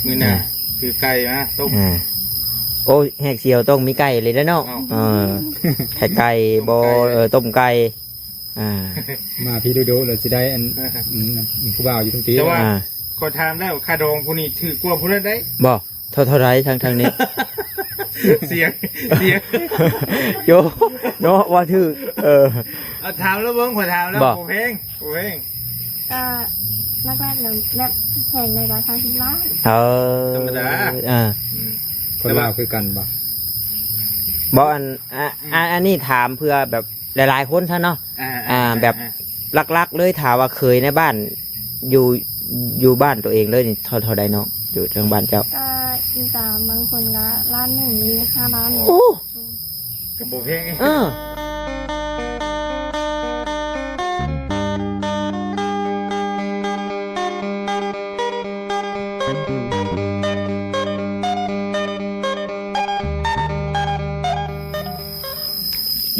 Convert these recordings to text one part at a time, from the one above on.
มือหน้าคือไก่นะต้มโอ้แหกเสียวต้องมีไก่เลยแล้วเนาะแหกไก่บอต้มไก่มาพี่ดูเลยจะได้อันผู้บ่าวอยู่ตรงนี้แต่ว่าก็ทำแล้วคาดองผู้นี้ถือกลัวผู้นั้นได้บ่เท่าไรทางนี้เสียงโยเนาะว่าถือเอาถามแล้วเบิ้งขอถามแล้วโอเพลงก็แรกๆแบบเพลงในร้อย30 ล้านธรรมดาคนลาวคือกันบอกอันนี้ถามเพื่อแบบหลายๆคนซะเนาะแบบลักๆเลยถามว่าเคยในบ้านอยู่บ้านตัวเองเลยนี่เท่าใดเนาะอยู่ทางบ้านเจ้าก็อีตามบางคนก็1 ล้านหรือ5 ล้านโอ้กับโบเพลง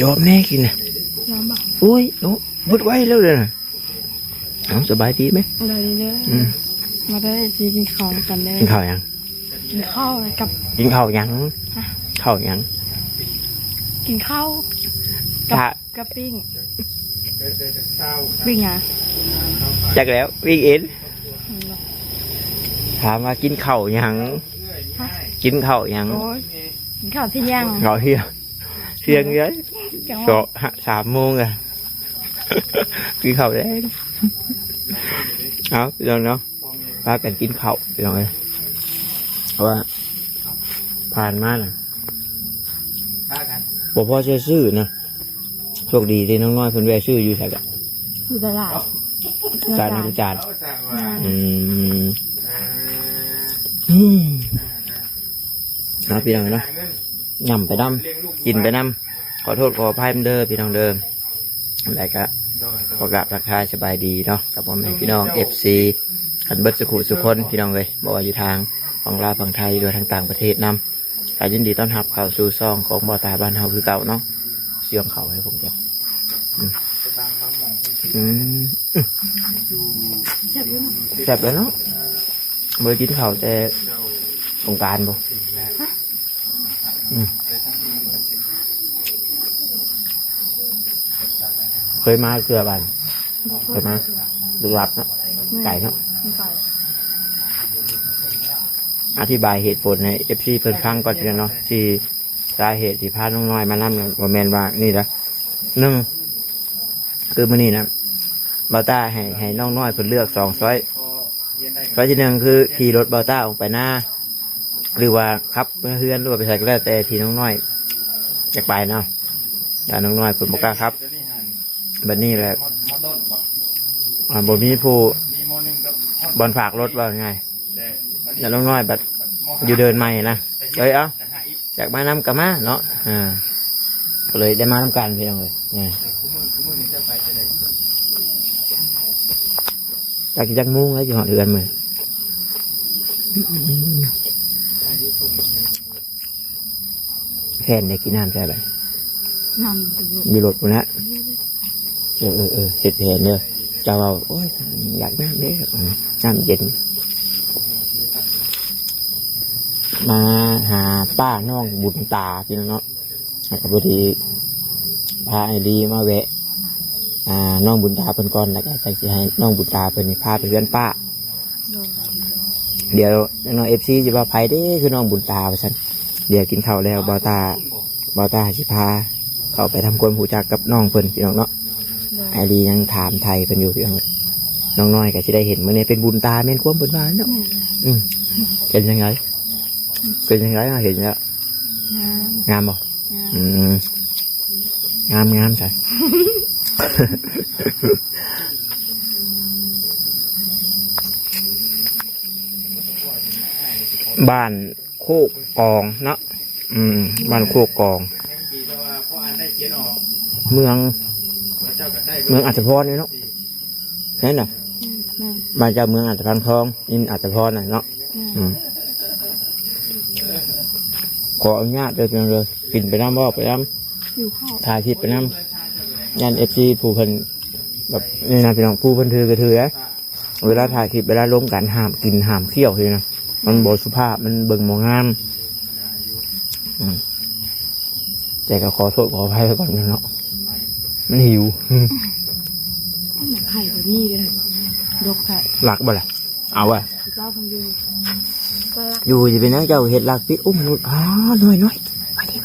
ยอมแม่กินนะยอมบ่อุ้ยโอ้บุดไว้แล้วเลยนะสบายดีไหมได้เลยมาได้กินข้าวกันเลยกินข้าวยังกินข้าวกับกินข้าวยังข้าวยังกินข้าวกับปิ้งอ่ะจักแล้ววิ่งเอ็นถามว่ากินข้าวยังกินข้าวยังกินข้าวที่ยังข้าวเที่ยงเที่ยงเยอะก็3 โมงอ่ะกินข้าวได้เอาพี่น้องเนาะพากันกินข้าวพี่น้องเลยเพราะว่าผ่านมาน่ะบอกพ่อชื่อนะโชคดีที่น้องน้อยเพิ่นแวะชื่ออยู่ใช่กะอยู่ตลาดจานจานนะพี่น้องเนาะย่ำไปน้ำกินไปน้ำขอโทษขออภัยเด้อพี่น้องเดิมอะไรก็ขอกราบทักทายสบายดีเนาะกับพ่อแม่พี่น้อง FC ขันเบิร์ดสุขุสุคนพี่น้องเลยบอกว่าอยู่ทางฝั่งลาวฝั่งไทยโดยทางต่างประเทศนำการยินดีต้อนรับเข้าสู่ซองของบ่อตาบ้านเฮาคือเก่าเนาะเสียงเขาให้ผมเดียวแซ่บแล้วเนาะเมื่อกินข้าวแต่สงกรานต์บ่เคยมาเกลือบ้านเคยมาลึกลับเนาะไก่เนาะอธิบายเหตุผลในFCเพิ่นฟังก่อนเนาะที่สาเหตุที่พาน้องน้อยมานั่งว่าแมนว่านี่ละ1คือมื้อนี้นะเบาต้าให้น้องน้อยเพิ่นเลือก2 ช้อยที่1คือขี่รถเบาต้าออกไปหน้าหรือว่าขับเฮือนหรือว่าไปใส่ก็แล้วแต่ที่น้องน้อยอยากไปเนาะอย่าน้องน้อยเพิ่นบ่กล้าครับแบบนี้แหละบ่มีผู้บอลฝากรถว่าไงอย่าน้องน้อยแบบอยู่เดินใหม่นะเอาอยากมานำกับมาเนาะก็เลยได้มานำกันพี่น้องเลยจากมุ้งแล้วอยู่หอเดือนมือแค่ในกินน้ำใช่ไหมมีรถปุ่นนะเห็ดเนื้อจะเอาโอ้ยอยากน้ำเด้น้ำเย็นมาหาป้าน้องบุญตาพี่น้องเนาะพอดีพาไอดีมาแวะน้องบุญตาเป็นก่อนแล้วก็จะให้น้องบุญตาเป็นพาไปเพื่อนป้าเดี๋ยวน้องFCจะมาไผ่ได้คือน้องบุญตาไปฉันเดี๋ยวกินข้าวแล้วบอตาสิพาเข้าไปทำความหูจักกับน้องเพิ่นพี่น้องเนาะไอดียังถามไทยเพิ่นอยู่พี่น้องน้องน้อยก็จะได้เห็นมันเนี่ยเป็นบุญตาเป็นความบุญบานเนาะเป็นยังไงมาเห็นแล้วงามบ่งามใช่บ้านโคกกองเนาะบ้านโคกกองเมืองอัศพรนี่เนาะนั่นน่ะบ้านเจ้าเมืองอัศพรทองนี่อัศพรน่ะเนาะขออนุญาตเดินเลยกินไปน้ำบ่อไปน้ำถ่ายคลิปไปน้ำยันFCผู้เพิ่นแบบนี่นะพี่น้องผู้เพิ่นถือกระถือเวลาถ่ายคลิปเวลาล้มกันห้ามกินห้ามเคี่ยวเลยนะ มันบ่สุภาพมันเบิ่งบ่งามแต่ก็ขอโทษขออภัยไปก่อนเนาะมันหิว ไข่แบบนี้เลยยกไข่ หลักบ่ล่ะเอาว่ะ เล่าคนอยู่ก็รัก อยู่จะเป็นนักเจ้าเห็ดหลักปิดอุ้มนุษย์น้อยมาดิ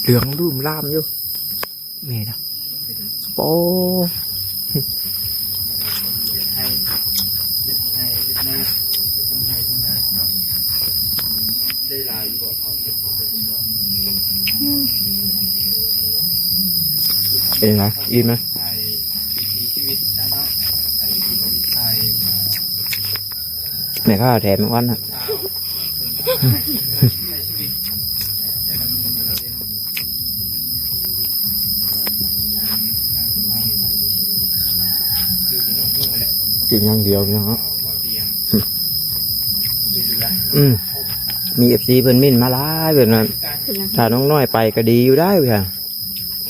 เหลืองรุ่มล่ามอยู่แม่นะโอ้เป็นไงอิ่มไหมแม่ข้าวแถมวันนะกินอย่างเดียวพี่น้องมีFCเพิ่นมิ่นมาหลายแบบนั้นถ้าน้องน้อยไปก็ดีอยู่ได้พี่ค่ะ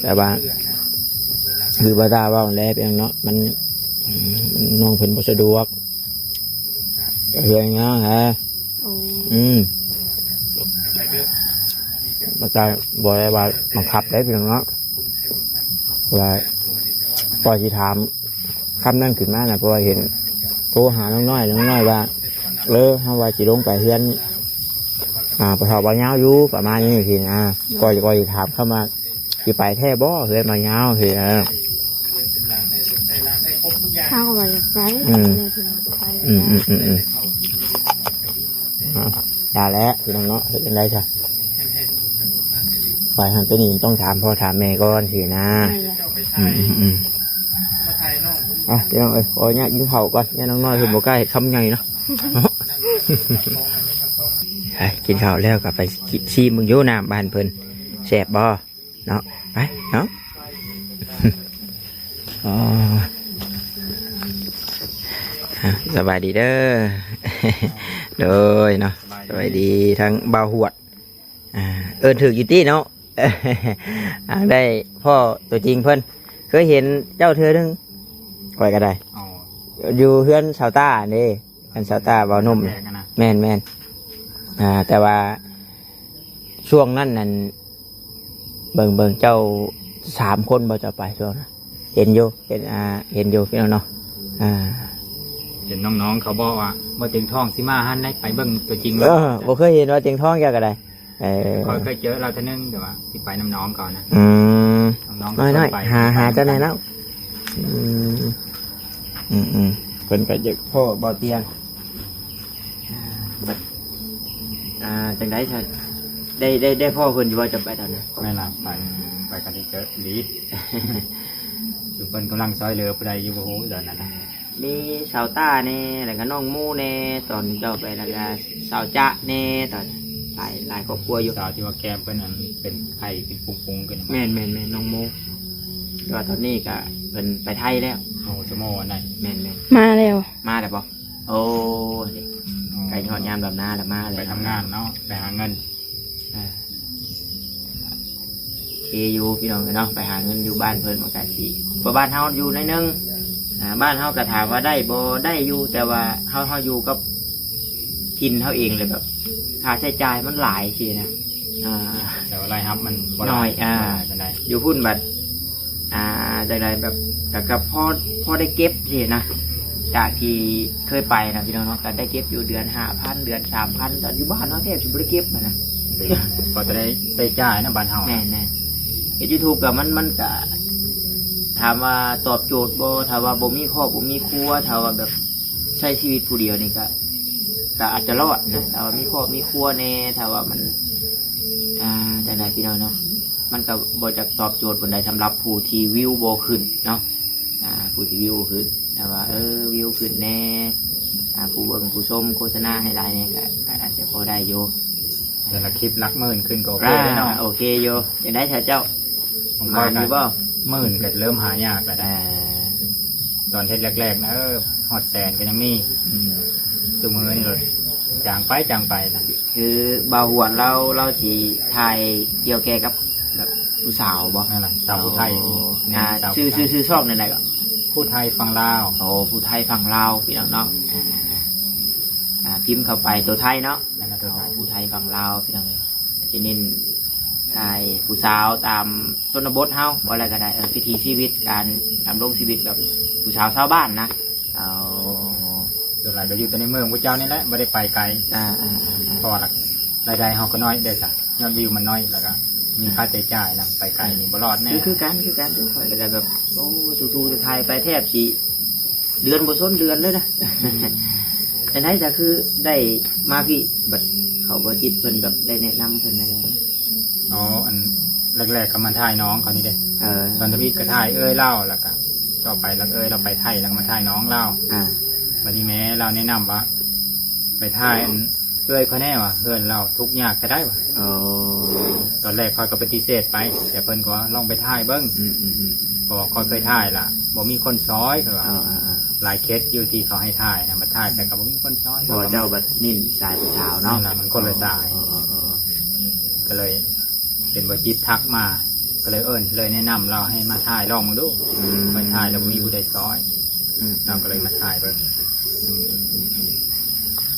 แต่ว่าคือบาดาว่าแล้วเพียงเนาะมันน้องเพิ่นบ่สะดวกเฮือนเงี้ยฮะบาดาบ่ได้ว่าบังคับได้เพียงเนาะว่าปล่อยสิถามคำนั้นขึ้นมาน่ะเพราะว่าเห็นโทรหาน้องน้อยว่าเฮาว่าสิลงไปเฮือนประชาบ่ยาวอยู่ประมาณนี้ทีนะก็สิถามเข้ามาสิไปแท้บ่เฮือนบ่ยาวสิข้าวอะไรไปได้แล้วพี่น้องเนาะเห็นยังไงจ้ะฝ่ายหันตัวนี้ต้องถามพ่อถามแม่ก่อนสินะพี่น้องโอ้ยเนี่ยกินข้าวก่อนเนี่ยน้องน้อยคือบ่ใกล้คำใหญ่เนาะกินข้าวแล้วก็ไปชิมมึงโยน้ำบ้านเพิ่นแซ่บบ่เนาะไปเนาะสบายดีเด้อโดยเนาะสบายดีทั้งบ่าวหวดถืออยู่ที่เนาะได้พ่อตัวจริงเพิ่นเคยเห็นเจ้าเธอนึงคอยก็ได้อยู่เพื่อนชาวต้านี่เป็นชาวต้าบ่าวนุ่มแม่นแต่ว่าช่วงนั้นนั่นเบิ่งเจ้า3 คนบ่จะไปช่วงนั้นเห็นอยู่พี่น้องเนาะเห็นน้องๆเขาบอกว่าเมื่อเตียงทองสิมาหันได้ไปเบิ่งตัวจริงบ่เคยเห็นว่าเตียงทองแกก็ได้เคยเจอเราเท่านึงแต่ว่าสิไปน้องๆก่อนนะน้องน้อยหาเจ้าไหนแล้วเพิ่นก็ยึกพ่อบ่เตียงจังได๋ใช่ได้พ่อเพิ่นอยู่ว่าจะไปตอนนั้นไม่ล่ะไปกันที่เจอลีอยู่เพิ่นกำลังซอยเรือไปได้อยู่โอ้โหตอนนั้นมีสาวต้าแน่แล้วก็น้องมูแน่ตอนเจ้าไปแล้วก็สาวจ๊ะแน่ตอนหลายครอบครัวอยู่สาวที่ว่าแก้มเป็นเป็นไข่เป็นปุงๆกันแม่นน้องมูแต่ว่าตอนนี้ก็เป็นไปไทยแล้วโอ้ชั่วโมงวันไหนแม่นมาแล้วบ่โอ้ไก่ทอดยามแบบหน้าแล้วมาเลยไปทำงานเนาะไปหาเงินเคอยู่พี่น้องเนาะไปหาเงินอยู่บ้านเพิ่นเหมือนกันสิบ้านเฮาอยู่ในนึงบ้านเฮาก็ถามว่าได้บ่ได้อยู่แต่ว่าเฮาอยู่กับทินเฮาเองเลยแบบค่าใช้จ่ายมันหลายทีนะแต่ว่าไรครับมันน้อยอยู่พุ่นบัดจังไดแบบกับพ่อได้เก็บทีนะจากที่เคยไปนะพี่น้องเนาะก็ได้เก็บอยู่เดือน 5,000 เดือน 3,000ตอนอยู่บ้านเนาะแทบสิบ่ได้เก็บนะก็จะได้ใช้จ่ายนะบ้านเฮาแม่เฮ็ด YouTube ก็มันก็ถามว่าตอบโจทย์บ่ถ้าว่าบ่มีครอบบ่มีครัวถ้าว่าแบบใช้ชีวิตผู้เดียวนี่ก็อาจจะรอดนะถ้าว่ามีครอบมีครัวแน่ถ้าว่ามันจังได๋พี่น้องเนาะมันก็บ่จะตอบโจทย์ปานใดสำหรับผู้ที่วิวบ่ขึ้นเนาะผู้ที่วิวขึ้นแต่ว่าวิวขึ้นแน่ผู้เบิ่งผู้ชมโฆษณาให้หลายเนี่ยก็อาจจะพอได้อยู่แต่ละคลิปลักหมื่นขึ้นก็โอเคเนาะโอเคอยู่จังได๋ถ้าเจ้ามาอยู่บ่หมื่นก็เริ่มหายากแล้วตอนเทศแรกๆนะฮอดแสนก็ยังมีตัวมือนี่เลยจางไปนะคือบ่าวหวนเราสิถ่ายเกี่ยวแก่กับแบบผู้สาวบ่นั่นแหละสาวผู้ไทยชื่อชอบนั่นแหละก็ ผู้ไทยฝั่งลาว โอ้ผู้ไทยฝั่งลาวพี่น้องเนาะพิมพ์เข้าไปตัวไทยเนาะ นั่นนะตัวไทย ผู้ไทยฝั่งลาวพี่น้องเลยจะเน้นกายผู้สาวตามชนบทเฮาบ่อะไรก็ได้พิธีชีวิตการดำรงชีวิตแบบผู้สาวชาวบ้านนะเอา ส่วนหลายก็อยู่แต่ในเมืองพระเจ้านี่แหละไม่ได้ไปไกลเพราะว่ารายได้เขาก็น้อยเด้อจ้ะยอดวิวมันน้อยแล้วก็มีค่าใช้จ่ายนะไปไกลนี่บ่รอดแน่ คือการทุกคนก็แบบโอ้ตูไทยไปแทบสิเดือนบ่ซ้นเดือนเลยนะแต่ไหนจะคือได้มาพี่บัดเขาบ่จิตเพิ่นแบบได้แนะนำเพิ่นอะไร อ๋ออันแรกๆก็มาถ่ายน้องเขานี่เด้ ตอนทวีตก็ถ่ายเล่าแล้วก็ต่อไปแล้วเราไปไทยแล้วมาถ่ายน้องเล่าวันนี้แม่เราแนะนำว่าไปถ่ายเขาแน่ว่ะเราทุกอยากก็ได้ว่ะตอนแรกเขาก็ปฏิเสธไปแต่เพิ่นก็ลองไปถ่ายเบิ้งพอเขาเคยถ่ายล่ะบ่มีคนซ้อยเขาว่าหลายเคสอยู่ที่เขาให้ถ่ายนะมาถ่ายแต่ก็บ่มีคนซ้อย พอเจ้าบัดนิ่นสายสาวเนาะ มันคนละสายก็เลยเป็นบจิตทักมาก็เลยเลยแนะนำเราให้มาถ่ายลองมึงดูไปถ่ายแล้วมีผู้ใดซ้อยเราก็เลยมาถ่ายเบิ้ง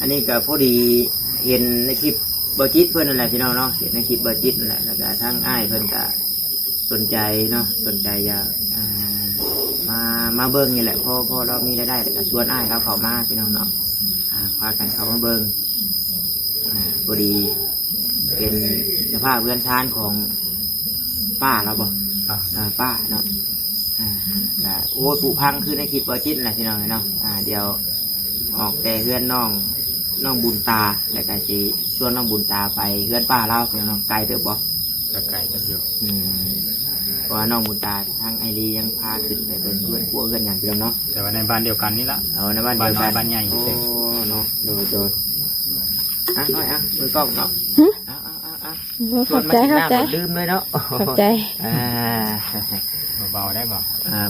อันนี้ก็พอดีเห็นในคลิปเบอร์จิตเพื่อนนั่นแหละพี่น้องเนาะเห็นในคลิปเบอร์จิตนั่นแหละแล้วก็ทั้งอ้ายเพื่อนก็สนใจเนาะสนใจอยากมาเบิ้งนี่แหละพอเรามีรายได้แต่ก็ชวนอ้ายเขามาพี่น้องเนาะพากันเขามาเบิ้งพอดีเป็นสภาพเรือนชานของป้าเราบอกป้าเนาะโอ้ยผูพังคือในคลิปเบอร์จิตนั่นแหละพี่น้องเนาะเดี๋ยวออกแต่เฮือนน้องบุญตาแล้วก็สิชวนน้องบุญตาไปเฮือนป้าเราพี่น้องไกลเติบบ่ ก็ไกลกันอยู่ เพราะว่าน้องบุญตาทางไอรียังพาขึ้นไปเป็นเพื่อนครัวเพื่อนอย่างเดียวเนาะ แต่ว่าในบ้านเดียวกันนี่ละ ในบ้านเดียวกัน บ้านใหญ่ โอ้เนาะโดยน้อยมือกล้องเนาะขอบใจลืมเลยเนาะ ขอบใจเบาๆได้บ่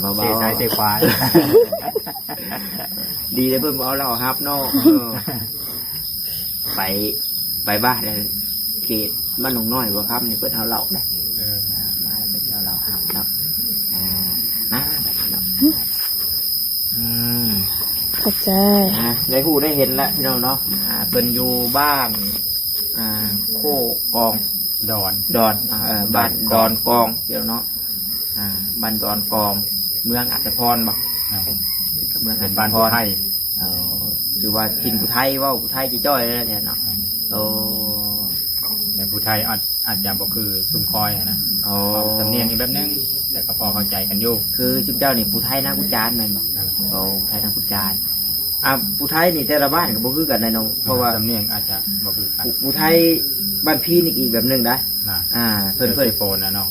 เบาๆ เสียซ้ายเสียขวา ดีเลยเพิ่นเอาเราฮับเนาะไปบ้านเลยเขตบ้านหนองน้อยบ่ครับนี่เพิ่นเอาเราได้มาเพิ่นเอาเราฮับเนาะนะแบบเนาะขอบใจได้หูได้เห็นแล้วพี่น้องเนาะเป็นอยู่บ้านโคกองดอนบ้านดอนกองเดี๋ยวเนาะบ้านดอนกองเมืองอัศพรบ่เมืองอัศพรบ้านผู้ไทยคือว่าถิ่นผู้ไทยว่าผู้ไทยจะจ้อยแล้วเนี่ยเนาะแต่ผู้ไทยอาจจะบ่คือซุ่มคอยนะสำเนียงอีกแบบนึงแต่ก็พอเข้าใจกันอยู่คือจุดเจ้านี่ผู้ไทยนะผู้จานแม่นบ่ผู้ไทยนะผู้จานผู้ไทยนี่แต่ละบ้านก็บ่คือกันนะน้องเพราะว่าสำเนียงอาจจะบ่คือกันผู้ไทยบ้านพีนอีกแบบนึงนะเพิ่นโฟนนะเนาะ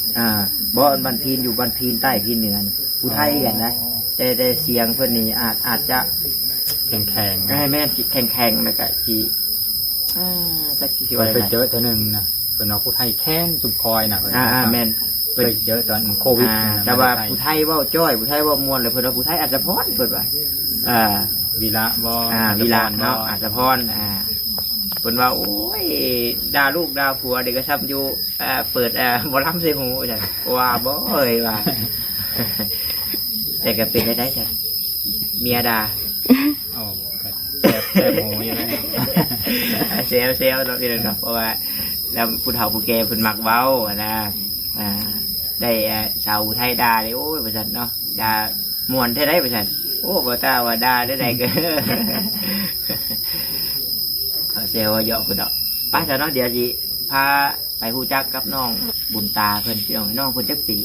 บ่บ้านพีนอยู่บ้านพีนใต้พีนเหนือผู้ไทยกันนะแต่เสียงเพิ่นนี่อาจจะแข็งให้แม่แข็งแล้วก็สิสักทีว่าไปเจอเท่านึงนะเพิ่นเอาผู้ไทยแค้นซุ่มคอยน่ะแม่นเคยเจอตอนโควิดแต่ว่าผู้ไทยเว้าจ้อยผู้ไทยเว้ามวนเลยเพิ่นว่าผู้ไทยอาจจะพรเพิ่นว่าวีระบ่วีระเนาะอาจจะพรเพิ่นว่าโอ้ยด่าลูกด่าผัวเด็กก็ทำอยู่เปิดบ่ล้ำใส่หูจังว่าบ่เอ้ยว่าแต่ก็เป็นได้จ้ะเมียด่าแซ่บหูอยู่นะเซลเนาะพี่น้องครับเพราะว่าแล้วผู้เฒ่าผู้แก่เพิ่นมักเว้านะได้สาวไทยด่าเลยโอ้ยประชันเนาะด่าม่วนแท้ได้ประชันโอ้บ่ตาว่าด่าได้ก็เซลว่าเหยาะคือดอกป้าจะเนาะเดี๋ยวสิพาไปฮู้จักกับน้องบุญตาเพิ่นพี่น้องน้องเพิ่นจักปี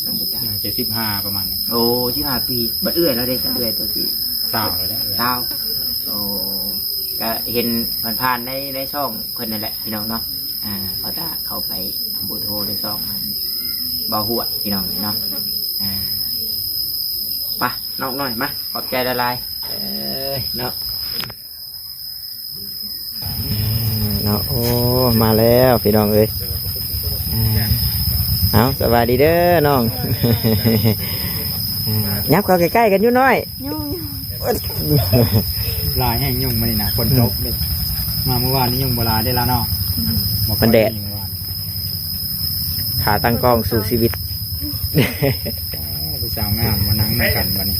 น้องบุญตา75ประมาณนี้โอ้15ปีบัดเอื้อยแล้วเด้จักเอื้อยตัวสิ20แล้วแหละ20โอ้ก็เห็นผ่านในช่องเพิ่นนั่นแหละพี่น้องเนาะเขาจะเข้าไปทำบุญโทในช่องมันบ่หัวพี่น้องเนาะไปน้องหน่อยมาขอบใจละลายเนาะโอ้มาแล้วพี่น้องเอ้ยเอาสวัสดีเด้อน้องยับเข้าใกล้ๆกันอยู่น้อยลายแห้งยุ่งมานี่นะคนจบเลยมาเมื่อวานนี้ยุ่งโบราณได้แล้วเนาะมันแดดขาตั้งกล้องสู่ชีวิตผู้สาวงามมานั่งในกันวันนี้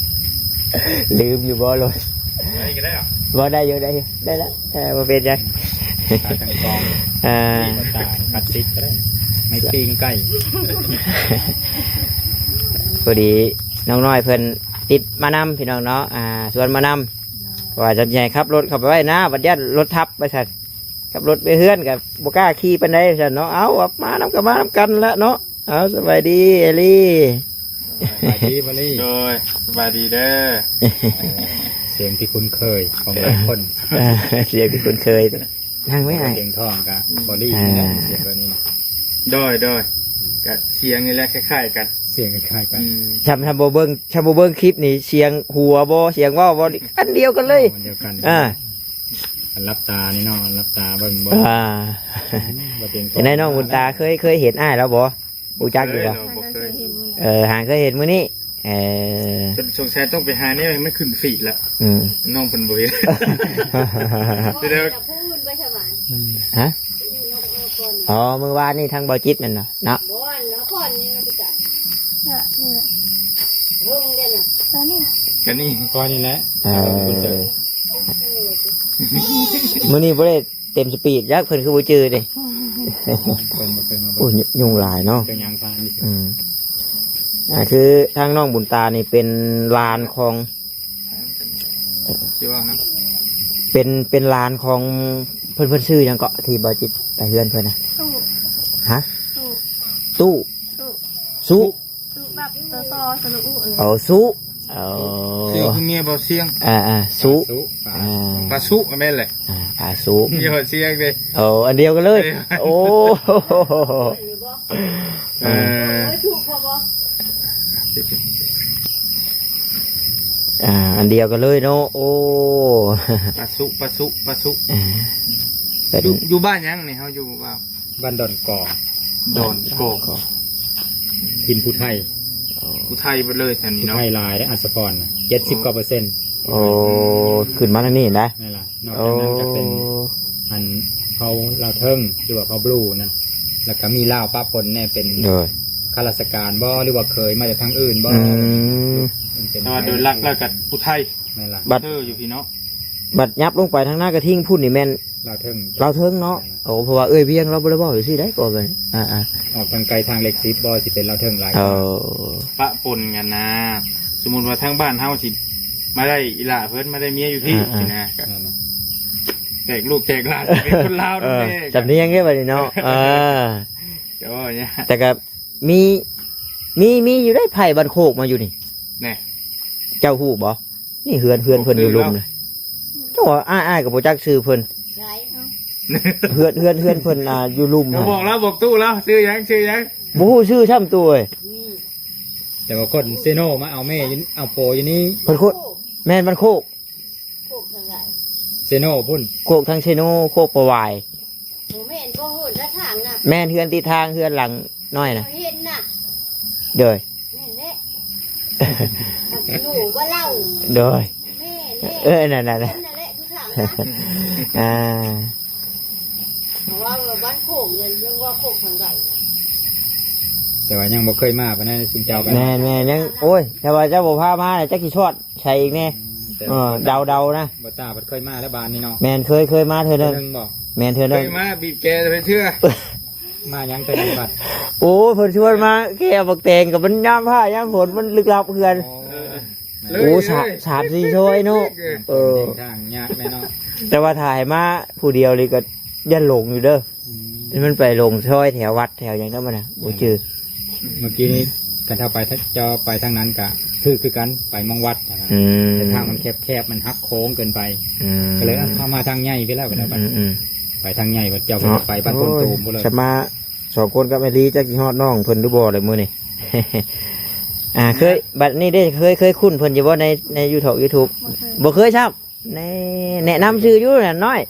ลืมอยู่บ่รถ อะไรก็ได้หรอ บ่ได้อยู่ได้อยู่ได้แล้วบ่เป็นจัง ขาจังกอง อ่า ตีตากัดซิดก็ได้ไม่ปิ้งไก่ พอดีน้องน้อยเพิ่นติดมานำพี่น้องเนาะชวนมานำว่าจะใหญ่ขับรถเข้าไปไว้นะบัดยัดรถทับไปซั่นขับรถไปเฮือนกับบ่กล้าขี่ปานใดซั่นเนาะเอาออกมานำกันแล้วเนาะเอาสบายดีเอลี่ ไปที่บริ โดยสบายดีเด้อ เสียงที่คุ้นเคยของหลายคน เสียงที่คุณเคยนั่งไม่ไอ้ เสียงทองกับบอดี้นี่แหละเสียงตัวนี้นะ โดยกับเสียงนี่แหละคล้ายๆกัน เสียงคล้ายๆกัน ทำโบเบิ้งคลิปนี่เสียงหัวโบเสียงว่าโบอันเดียวกันเลย มันเดียวกัน อ่า อันรับตานี่เนาะอันรับตาเบิ่ง บ่เสียงท เห็นไหมน้องบุญตาเคยเห็นอ้ายแล้วบ่บูจักอยู่บ่ ทางก็เคยเห็นเหมือนกัน หางเคยเห็นมื้อนี้จนสงสัยต้องไปหาเนี่ยไม่ขึ้นฟีดละ อืม น้องเพิ่นบ่เห็นแสดงว่า พูดไปฉมาน ฮะ ยกเอาก่อน อ๋อเมื่อวานนี่ทางบอจิตนั่นเนาะเนาะ บ้านนะก่อนนี่เราไปจับ เนี่ยนี่แหละ เพิ่งเด่นอ่ะ ตอนนี้ ก็นี่ ก้อนนี่แหละคุณเจอ มื้อนี้บ่ได้เต็มสปีดยักเพิ่นคือบ่จื้อเด้ เป็นมาเป็นมา โอ้ยยุ่งหลายเนาะ เป็นยางซานนี่สิ อืมคือทางน้องบุญตานี่เป็นลานของ ชื่อว่านะ เป็นลานของเพิ่นชื่อหยังเกาะที่บอจิตไปเฮือนเพิ่นนะ ตู้ ฮะ ตู้ ตู้ ตู้ สุ ตู้แบบตัวซอสนุกเลย เอาสุเอา เสียงคือเมียบ่เสียง สุ สุปลา ปลาสุแม่นแหละ ผาสุ เมียบ่เสียงเด้ อันเดียวกันเลย โอ้ หรือบ่ เออ โอ้ยถูกพอบ่ อันเดียวกันเลยเนาะโอ้ ปลาสุ เป็น อยู่บ้านยังนี่เฮาอยู่บ้าน บ้านดอนก่อ โดนโกก ทินผู้ไทย อุทัยไปเลยแถวนี้ ผู้ เนาะ ไทยลายและอัศพร70%โอ้ขึ้นมาทางนี้นะ นี่ล่ะนอก โอ้ จากนั้นก็เป็นอันเขาลาวเทิงหรือว่าเขาบลูนั่นแล้วก็มีลาวป้าปนเนี่ยเป็น เลย ข้าราชการบ่หรือว่าเคยมาจากทางอื่นบ่ อืม เป็น แต่ว่าโดยหลักแล้วกับอุทัย นี่ล่ะ บัด เธออยู่พี่เนาะ บัดยับลงไปทางหน้ากระทิงพุ่นนี่แม่น ลาวเทิง เราเทิงเนาะโอ้เพราะว่าเอ้ยเวียงเราบ่ได้บอกอยู่สิได้ก่อนไปอ่า ออกทางไกลทางเล็กซิบ่สิเป็นลาวเทิงหลาย ปะปนกันนะ สมมุติว่าทางบ้านเฮาสิมาได้อีหล่าเพิ่นมาได้เมียอยู่ที่สินะก็ นั่นน่ะ แตกลูกแตกหลานเป็นคนลาวนั่นเอง จำเนียงได้ป่ะนี่เนาะเดี๋ยวเนี่ย แต่ก็มีอยู่ได้ไผ่บันโคกมาอยู่นี่ แน่ เจ้าหูบ่นี่เฮือนเพิ่นอยู่ลุมเลยเจ้าว่าอ้ายกับโบจักชื่อเพิ่น ไร เฮือนเพิ่นอยู่ลุม เราบอกแล้วบอกตู้แล้วชื่อยัง บ่ฮู้ชื่อช่ำตัวเอ้ย นี่ แต่ว่าคนเซโนมาเอาแม่อยู่เอาโปอยู่นี่ เพิ่นโคตรแม่นบันโคก โคกทางไหน เซโนพุ่น โคกทางเชโนโคกประวาย ผมเห็นก็หุ่นและทางน่ะ แม่นเฮือนติดทางเฮือนหลังน้อยน่ะ เห็นน่ะ เด้อ นี่แหละหนูว่าเล่า เด้อ แม่แน่ นั่น นั่นแหละที่ทางนะ เพราะว่าบ้านโคกเนี่ยเรียกว่าโคกทางไหน แต่ว่ายังบ่เคยมาปานนั้นคุณเจ้ากัน แม่ยังโอ้ยแต่ว่าเจ้าบ่พามาน่ะจักสิชอดใช่อีกแน่ แต่ เดานะ บ่ตาบ่เคยมาแล้วบ้านนี่เนาะ แม่นเคยมาเธอนึง นึงบ่ แม่นเธอ เค นึง ยมาบีบแกจะไปเชื่อ มายังแต่ยังบัด โอ้เพิ่นชวนมาแค่บักแตงกับมันย่ามผ้าย่ามฝนมันลึกลับเพื่อน โอ้สามสี่ช่วยเนอะ ทางยากแม่เนาะ แต่ว่าถ่ายมาผู้เดียวเลยก็ยันหลงอยู่เด้อมันไปหลงช่อยแถววัดแถวอย่างนั้นมันนะโอ้จือ เมื่อกี้นี้กันถ้าไปจะไปทางนั้นก็คือกันไปมองวัดนะ แต่ทางมันแคบๆมันหักโค้งเกินไปก็เลยเข้ามาทางใหญ่ไปแล้วก็ได้ไปทางใหญ่วัดเจ้าก็ไปบ้านคนตูมบ่เลย จะมาสองคนก็ไม่รีจักกี่ฮอดน้องเพิ่นหรือบ่เลยมื้อนี่ เคยบัดนี้ได้เคยคุ้นเพิ่นอยู่บ่ในYouTube บ่เคย บ่เคยครับแนะนำชื่ออยู่น่ะน้อย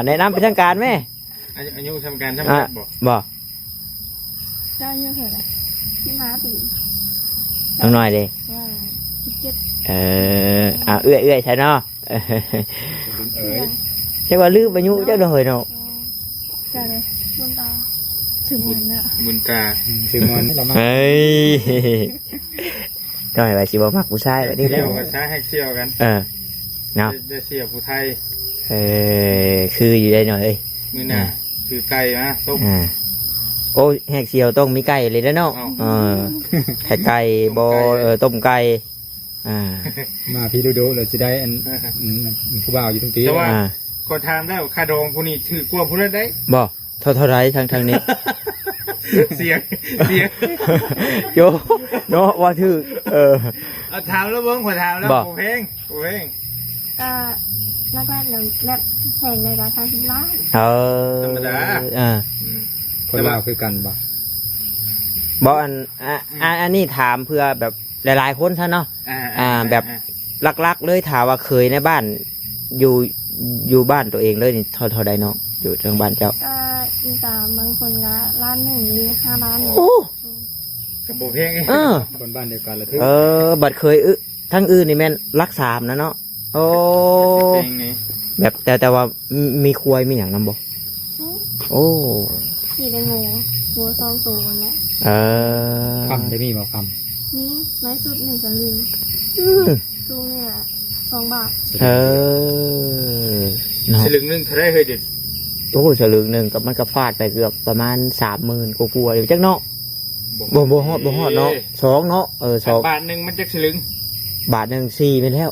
แนะนำเป็นทางการแม่ อายุทำการทำงานบอก บ่ เจ้าเยอะเท่าไหร่ที่มาปี น้องน้อยเด้ ว่า17 เอื้อยใช่เนาะ เอ๋ย แต่ว่าลืมอายุจักหน่อยเนาะ จ้าเลยบุญตาถึงวันน่ะ บุญตา ซื้อมอนเรามา เฮ้ย ก็ไม่ว่าสิบ่มักผู้ชายแบบนี้แล้ เที่ยว ว กันใช้ให้เที่ยวกัน เนาะ ได้เสียผู้ไทย คืออยู่ได้หน่อยเอ้ย มื้อหน้าคือไก่นะต้ม โอ้แหกเสียวต้องมีไก่เลยนะเนาะ เอ้า แหกไก่บ่ต้มไก่อ่า มาพี่ดูเลยจะได้อันผู้บ่าวอยู่ตรงนี้ แต่ว่าก็ถามแล้วค่าดองผู้นี้ถือกลัวผู้นั้นได้ บ่เท่าไรทางนี้ เสียง โยเนาะว่าถือเอาถามแล้วเบิ่งขอถามแล้ว บอก โอเพลง ก็แรกๆเราแบบแพงในราคา10 ล้าน ธรรมดา คนลาวคือกันบ่ บอกอันนี้ถามเพื่อแบบหลายๆคนซะเนาะแบบลักๆเลยถามว่าเคยในบ้านอยู่บ้านตัวเองเลยนี่เท่าใดเนาะอยู่ทางบ้านเจ้า ก็อีตามบางคนก็1 ล้านหรือ5 ล้านเนี่ย โอ้ กับโอเพลง คนบ้านเดียวกันละ บัดเคยทั้งอื่นนี่แม่นรัก3นะเนาะโอ้ เพลงนี้ แบบแต่ว่ามีควายมีอย่างนั้นบ่โอ้ ขี่ได้หมู2 ตัวเนี่ย คำได้มีบ่ค นี้น้อยสุด1 สลึงสูงเนี่ย2 บาท เนาะ สลึงนึงเท่าไรเคยเด็ด โอ้ฉลึงหนึ่งกับมันก็ฟาดไปเกือบประมาณ30,000กว่าๆอยู่จักเนาะบ่ฮอดเนาะ2เนาะ2 บาทหนึงมันจักสลึง บาทหนึ่ง4ไปแล้ว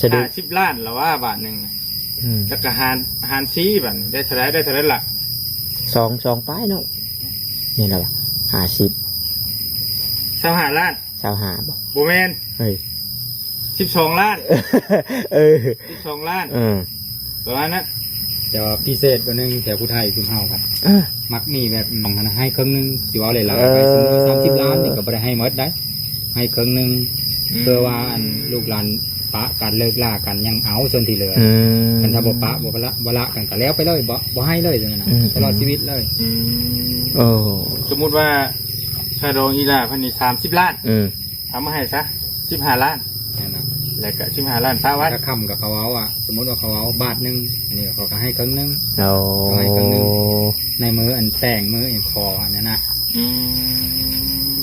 สะดุด 50 ล้านแล้วว่าบาทหนึงแล้วก็หารซีบัดนี้ได้เท่าไรล่ะ 2ป้ายเนาะนี่แหละ50 25 ล้าน 25บ่ บ่แม่น เฮ้ย 12 ล้าน 12 ล้าน ประมาณนั้น ำแต่ว่าพิเศษกว่านึงแถวผู้ไทยคุณเฮาครับมักมีแบบมองให้ครึ่งนึงสิว่าเลยล่ะไปสมมุติ30 ล้านนี่ก็บ่ได้ให้หมดได้ให้ครึ่งนึงเพื่อว่าลูกหลานปะกันเลิกลากันยังเอาส่วนที่เหลือกันถ้าบ่ปะบ่ละกันก็แล้วไปเลยบ่ให้เลยจังนั้นนะตลอดชีวิตเลย สมมุติว่าค่าดองอีหล่าพันนี่30 ล้านเอามาให้ซะ15 ล้าน นั่นน่ะ แล้วก็15 ล้านป้าไว้ ถ้าคำกับเขาเอาสมมติว่าเขาเอาบาทนึงอันนี้เขาก็ให้ครึ่งนึง โอ้ ในมืออันแต่งมืออันคออันนั้นนะ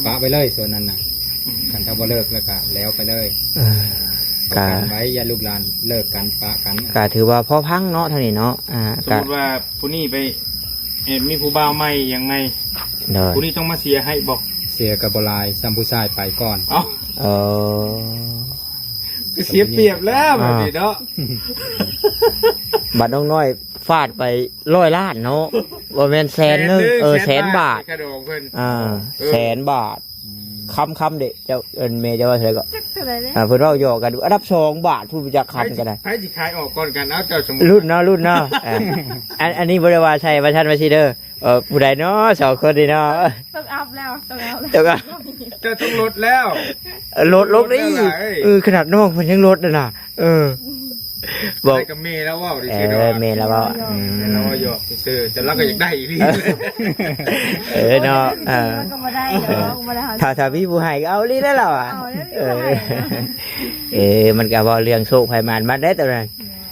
ปะไปเลยส่วนนั้นนะกันถ้าบ่เลิกแล้วก็แล้วไปเลยกันไว้อย่าลูกหลานเลิกกันปะกัน ก็ถือว่าพ่อพังเนาะเท่านี้เนาะสมมติว่าผู้นี้ไปมีผู้บ่าวใหม่ยังไงผู้นี้ต้องมาเสียให้บอก เสียกับบลายซัมผู้ชายไปก่อน เสียเปรียบแล้วแบบนี้เนาะ บัตรน้อยฟาดไป100 ล้านเนาะว่าแม่น100,000100,000 บาท100,000 บาทคำเด็กเจ้าเมย์จะว่าเท่าไหร่ก็เพื่อนเราหยอกกันดูอันดับ2 บาทพูดจะคำกันได้ ใครจะขายออกก่อนกันเอาเจ้าสมมติ รุ่นเนาะอันนี้บริวารชัยประชันมาชีเดอร์ผู้ใดเนาะ2 คนดีเนาะต้องอัพแล้วต้องอัพ เจ้าก็ เจ้าต้องลดแล้ว ลดนี่ขนาดน้องมันยังลดนะบอกกับเมย์แล้วว่าดิ เมย์แล้วว่าเราหยอกซื้อแต่เราก็อยากได้อีกทีเนาะมันก็มาได้เนาะมาได้ถ้าพี่ผู้ให้ก็เอาลีได้แล้วมันก็บอกเรื่องโชคภัยมันมาได้แต่ไหน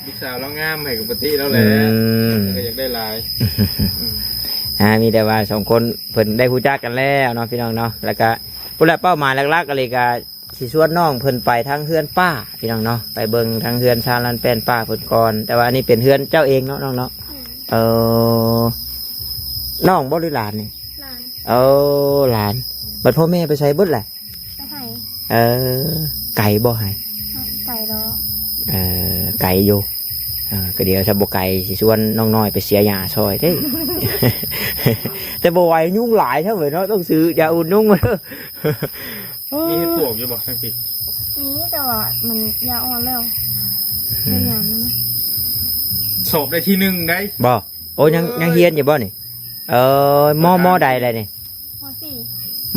ลูกสาวเรางามให้กับปฏิแล้วแหละก็อยากได้ลายมีแต่ว่า2 คนเพิ่นได้ผู้จักกันแล้วเนาะพี่น้องเนาะแล้วก็ผู้รับเป้าหมายหลักๆก็เลยก็สิชวนน้องเพิ่นไปทางเฮือนป้าพี่น้องเนาะไปเบิ่งทางเฮือนชาลันแป้นป้าเพิ่นก่อนแต่ว่าอันนี้เป็นเฮือนเจ้าเองเนาะน้องเนาะน้องบ่หรือหลานนี่หลานบัดพ่อแม่ไปใช้บุญแหละไปให้ไก่บ่ให้ไก่เนาะไก่อยู่ก็เดี๋ยวถ้าบ่ไก่สิชวนน้องน้อยไปเสียหญ้าซอยเด้ แต่บ่ไหวยุ่งหลายเท่าไหร่เนาะต้องซื้อยาอุ่นนุ่งมามีให้ปลูกอยู่บ่ทั้งปีนี้แต่ว่ามันยาอ่อนแล้วเป็นอย่างนี้สอบได้ที่1ได้บ่โอ้ยังเฮียนอยู่บ่นี่มอใดอะไรนี่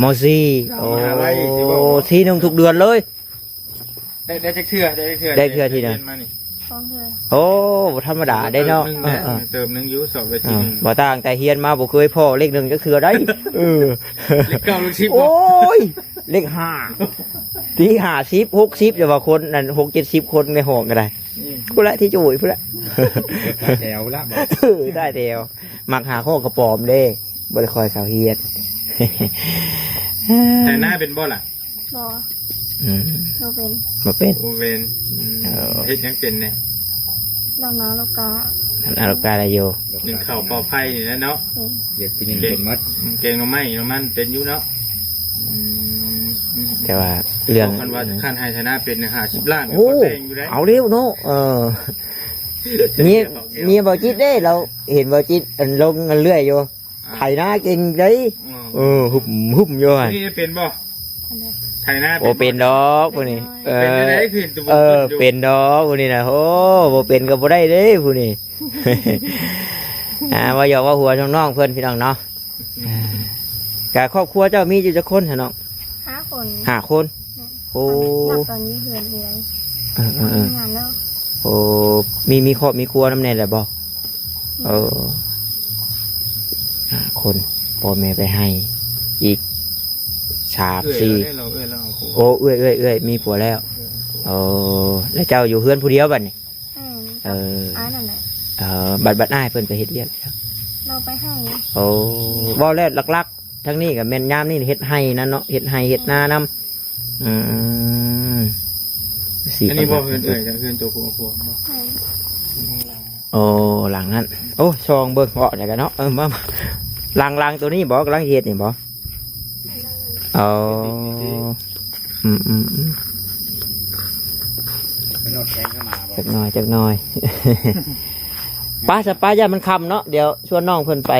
ม.4โอ้ที่1ทุกเดือนเลยได้จักเทื่อได้เทื่อที่นึงโอ้ธรรมดาได้เนาะเติม1อยู่สอบได้ที่1บ่ต่างแต่เฮียนมาบ่เคยพ่อเลข1จักเทื่อได้เลข9เลข10โอ้ยเลข5ที่50 60จะว่าคนนั่น6 70คนในห้องก็ได้ผู้ละที่จุ๋ยผู้ละแถวละบ่ได้แถวมักหาข้อกระป๋อมเด้บ่ได้คอยสาวเฮียนแต่หน้าเป็นบ่ล่ะ บ่ อืม เราเป็น บ่เป็น โอเวนเฮ็ดยังเป็นเนี่ย ดำน้ำลูกกา อาลูกกาอะไรอยู่ หนึ่งเข่าปอไผ่นี่นะเนาะ เป็น เด็กที่หนึ่งเป็นมัด เกงน้ำไม้น้ำมันเป็นอยู่เนาะ แต่ว่าเรื่อง คันว่าขั้นไฮชนะเป็น50 ล้าน โอ้ ก็แต่งอยู่ได้ เอาเร็วเนาะมีบ่จิตได้เราเห็นบ่จิตอันลงกันเรื่อยอยู่ไถนาเก่งเด้หุ่มอยู่หั่น นี่เป็นบ่ อันเดียว ไทยหน้า โอ้เป็นดอกพวกนี้เป็นได้คือตัว เป็นดอกพวกนี้นะโอ้บ่เป็นก็บ่ได้เด้พวกนี้ ว่าหยอกว่าหัวน้องๆเพื่อนพี่น้องเนาะกะครอบครัวเจ้ามีอยู่จักคนเหรอน้อง 5 คน 5 คน โอ้ นับตอนนี้เพื่อนเลย เออ งานแล้ว โอ้มีครอบมีครัวน้ำแน่แหละบ่5 คนพ่อแม่ไปให้ อีก3 4โอ้เอื้อยมีผัวแล้วโอ้แล้วเจ้าอยู่เฮือนผู้เดียวบัดนี่นั่นแหละ บัดอ้ายเพิ่นไปเฮ็ดเวียก เราไปให้ โอ้บ่แล้วหลักๆทั้งนี้กับแม่นยามนี่เฮ็ดให้นั่นเนาะเฮ็ดให้เฮ็ดนานํอันนี้บ่เฮือนเอ่ยจังเฮือนตัวครัวบ่ โอ้หลังนั้นโอ้ซองเบิ่งเหาะได้กันเนาะมาหลังตัวนี้บ่กำลังเฮ็ดนี่บ่อ๋อเป็นรถแทงเข้ามาบ่ จักหน่อย ป้าจะป้าย่ามันคำเนาะเดี๋ยวชวนน้องเพิ่นไป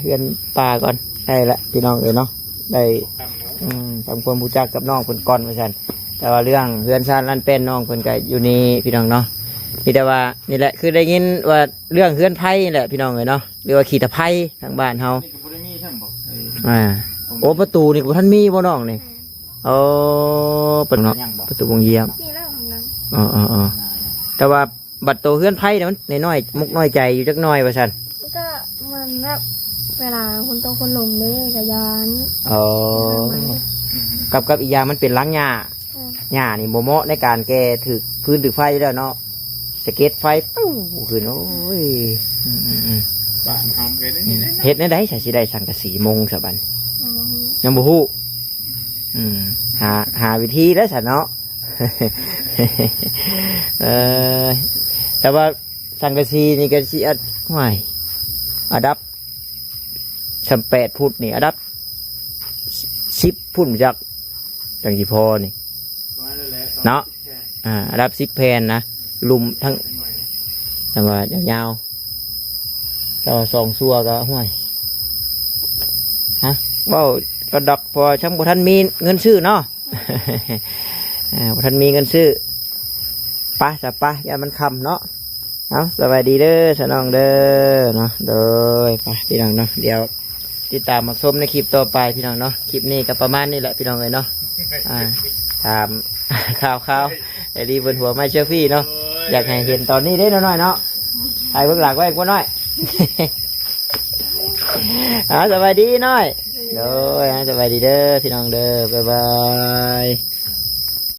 เฮือนป่าก่อนได้ละพี่น้องเนาะได้ทำความรู้จักกับน้องเพิ่นก่อนว่าซั่นแต่ว่าเรื่องเฮือนซ่านลั่นเป็นน้องเพิ่นก็อยู่นี่พี่น้องเนาะมีแต่ว่านี่แหละคือได้ยินว่าเรื่องเฮือนไผ่นี่แหละพี่น้องเนาะหรือว่าขีตะไผ่ทางบ้านเฮาโอ้ประตูนี่บ่ทันมีบ่น้องนี่โอ้เปิดเนาะประตูวงเยี่ยม นี่แล้วของนั้น แต่ว่าบัตรโตเฮือนไผ่เนี่ยมันน้อยมุกน้อยใจอยู่จักหน่อยว่าซั่น ก็มันแบบเวลาคนโตคนหลงเลยกระยาน กับอีกอย่างมันเป็นล้างหญ้าหญ้านี่บ่เหมาะในการแก้ถึกพื้นถึกไฟอยู่แล้วเนาะสเก็ตไฟปู้ขึ้นโอ้ย บ้านทำกันนี่แหละ เฮ็ดในใดใส่สิได้สังกะสีมงซะบัดยังบ่ฮู้หาวิธีแล้วซั่นเนาะ แต่ว่าสังกะสีนี่ก็สิห่วยอัดับ8 ฟุตนี่อัดับ10 ฟุตจักจังสิพอนี่เนาะอัดับ10 แผ่นนะลุมทั้งแต่ว่ายาวๆต่อ2ซัวก็ห่วยเว้าก็ดอกพอช่างบ่ทันมีเงินซื้อเนาะ บ่ทันมีเงินซื้อป้าจะป้าอย่ามันคำเนาะเอาสบายดีเด้อสนองเด้อเนาะโดยไปพี่น้องเนาะเดี๋ยวติดตามมาชมในคลิปต่อไปพี่น้องเนาะคลิปนี้ก็ประมาณนี้แหละพี่น้องเลยเนาะถาม ข่าวไอ้ดีบนหัวไม่เชื่อพี่เนาะอยากให้เห็นตอนนี้ได้น้อยๆเนาะถ่ายเบื้องหลังไว้กว่าน้อย สบายดีน้อยโดยสบายดีเด้อพี่น้องเด้อบ๊ายบาย